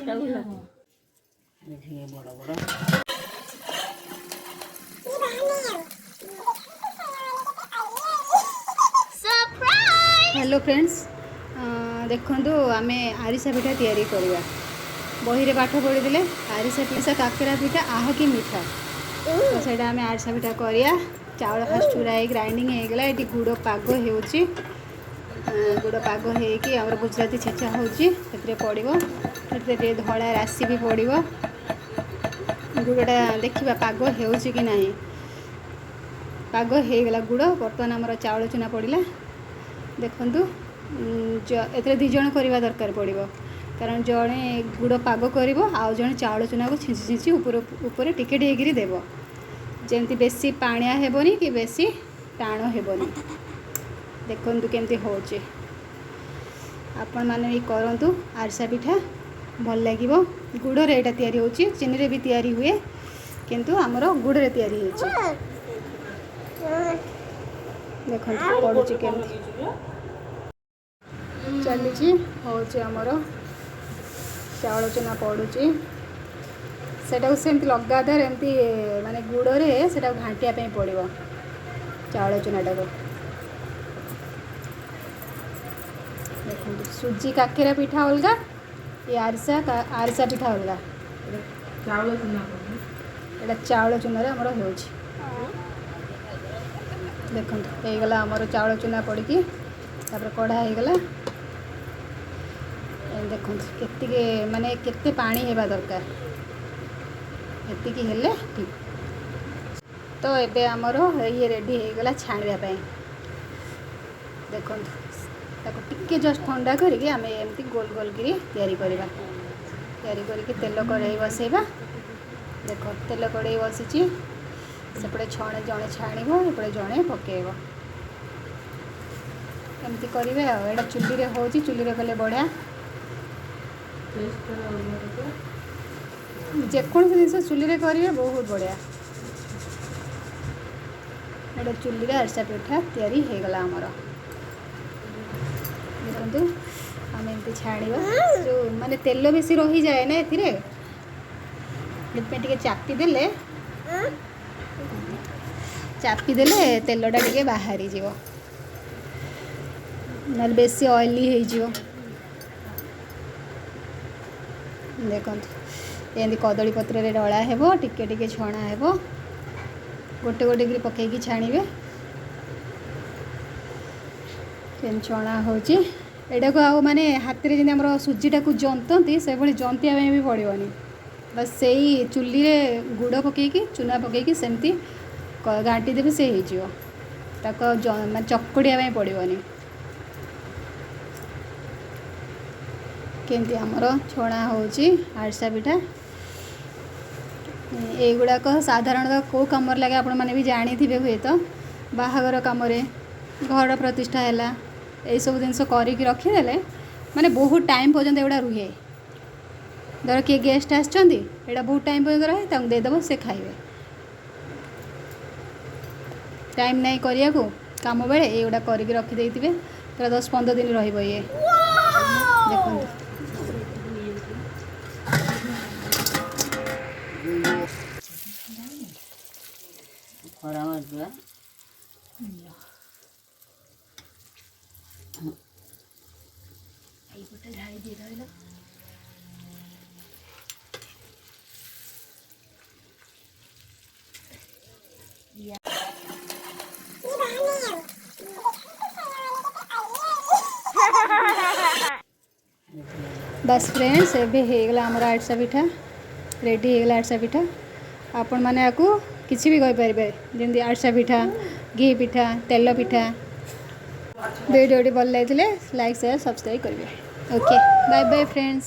बड़ बड़ hello friends देखु आम आरिसा पिठा तैयारी करवा बही रे पाठ पढ़ी दे आरिसा पिठा काकेरा पिठा आह कि मीठा तो सही आम आरिसा पिठा करिया चाउल फास्ट चूरा ग्राइंडिंग होगला ये गुड़ पाग हो गुड़ पाग होगी आम गुजराती छेचा होती पड़ो धड़ा राशि भी पड़ो गुड़टा देखा पाग हो कि ना पाग होगला गुड़ बर्तमान आमर चाउल चूना पड़ा देखु ए दी जन करवा दरकार पड़ो कारण जड़े गुड़ पाग कर आउ जड़े चाउल चूना को छिंची छिंची ऊपर टिके टिके देव जमी बेसी पाणिया हेबनी कि बेसी टाण हेबनी देखु केमती होचे आपण माने भी करंतु आरिसा पिठा भल लगे गुड़ रे एटा तैयारी होची चीनी रे भी तैयारी हुए किंतु आमर गुड़ रे तैयारी होची देखो पड़ुची केमती चली हूँ आमर चाउल चूना पड़ुची सेटा सेमती लगातार एमती माने गुड़ रे सेटा घांटिया पे पड़ो चाउल चूनाटा को देखो सुजी काकेरा पिठा अलग ये आरिसा पिठा अलग एटा चाउल चूना रे हमर होची देखो होगला आमर चाउल चूना पड़ी तापर कढ़ा होगला देखो के माने केते पानी हेबा दरकार एतिकी हेले ठीक तो एबे आमर ये रेडी होगला छाणिया देखो ताको टिके जस्ट ठंडा करके आम एमती गोल गोल करी तैयारी करवा तैयारी करके तेल कड़ाई बसैबा देखो तेल कड़ाई बसी सेपटे छणे जड़े छाणव एपटे जड़े पकेब एमती करेंगे आटा चुली हो चुली कले बढ़िया जेकोसी जिन चुली करेंगे बहुत बढ़िया एटा चुली आरिसा पिठा तैयारी होगला आमर देखु आम एमती छाणवा जो माने तेल बेसी रही जाए ना ये चापी देले तेलटा टिके बाहरी जीव ना बेसी ऑयली हो देखो ये कदली पत्र रे डला हेबो टिके टिके छणा हेबो गोटे गोटे कर पकईकी छाणिबे छणा होची एटा को आउ माने हाथ रे जिन हमर सुजीटा को जंतंती से भली जंतिया भी पड़ोनी बस से चुली रे गुड़ पकईकी चूना पकईकी सेमती घाटी देवी से हो चकड़िया पड़ोनी केमती आमर छणा होची आरिसा पिठा एगुड़ाक साधारणतः कौ कम लगे आपण मैंने भी जानी थे हुए तो बाहागर कम घर प्रतिष्ठा है यही सब जिन करके रखीदे माने बहुत टाइम पर्यंत एगुड़ा रुहे धर किए गेस्ट आसटा बहुत टाइम पर्यंत रहे देदेव से खाइबे टाइम नहीं करिया को काम बेले एगुड़ा करके रखिदे पूरा 10-15 दिन रहिबो ये देखो खरा मत ढाई दे रहा बस फ्रेंड्स एबे होगला आमर आरिसा पिठा रेडी होगला आरिसा पिठा आपण मैंने आपको किसी भी कहींपारे जमी आरिसा पिठा घी पिठा तेल पिठा वीडियो भल लगे लाइक शेयर सब्सक्राइब करेंगे ओके बाय बाय फ्रेंड्स।